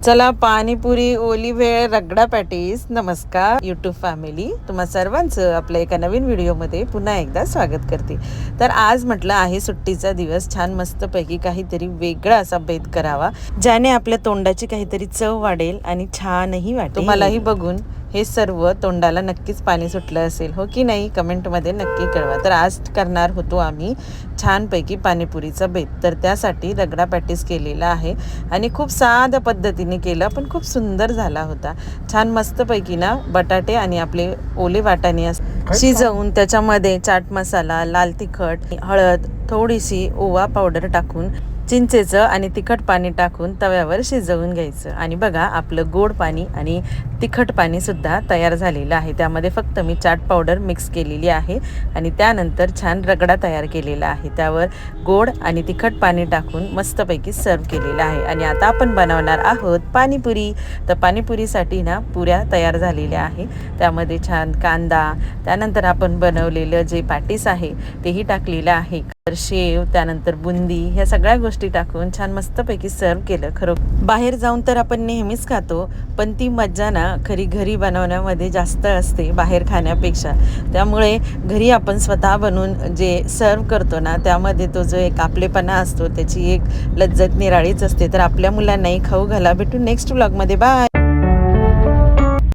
चला पाणीपुरी, ओली भेळ, रगडा पॅटीस. नमस्कार YouTube family, तुम्हा सर्वांचं आपल्या एका नवीन व्हिडिओमध्ये पुन्हा एकदा स्वागत करते. तर आज म्हटलं आहे सुट्टीचा दिवस, छान मस्तपैकी काहीतरी वेगळा असा बेत करावा ज्याने आपल्या तोंडाची काहीतरी चव वाढेल आणि छानही वाटेल. तुम्हालाही बघून हे सर्व तोंडाला नक्कीच पाणी सुटलं असेल, हो की नाही? कमेंटमध्ये नक्की कळवा. तर आज करणार होतो आम्ही छानपैकी पाणीपुरीचा बेत. तर त्यासाठी रगडा पॅटीस केलेला आहे आणि खूप साध्या पद्धतीने केलं, पण खूप सुंदर झाला होता. छान मस्तपैकी ना बटाटे आणि आपले ओले वाटाणे शिजवून त्याच्यामध्ये चाट मसाला, लाल तिखट, हळद, थोडीशी ओवा पावडर टाकून चिंचेचं आणि तिखट पाणी टाकून तव्यावर शिजवून घ्यायचं. आणि बघा आपलं गोड पाणी आणि तिखट पाणी सुद्धा तयार झालेलं आहे. त्यामध्ये फक्त मी चाट पावडर मिक्स केलेली आहे आणि त्यानंतर छान रगडा तयार केलेला आहे. त्यावर गोड आणि तिखट पाणी टाकून मस्तपैकी सर्व केलेलं आहे. आणि आता आपण बनवणार आहोत पाणीपुरी. तर पाणीपुरीसाठी ना पुऱ्या तयार झालेल्या आहे. त्यामध्ये छान कांदा, त्यानंतर आपण बनवलेलं जे पॅटीस आहे तेही टाकलेलं आहे, शेव, त्यानंतर बुंदी, ह्या सगळ्या गोष्टी टाकून छान मस्तपैकी सर्व केलं. खरं बाहेर जाऊन तर आपण नेहमीच खातो, पण ती मज्जा ना खरी घरी बनवण्यामध्ये जास्त असते बाहेर खाण्यापेक्षा. त्यामुळे घरी आपण स्वतः बनवून जे सर्व करतो ना, त्यामध्ये तो जो एक आपलेपणा असतो त्याची एक लज्जत निराळीच असते. तर आपल्या मुलांनाही खाऊ घाला. भेटू नेक्स्ट व्लॉगमध्ये. बाय.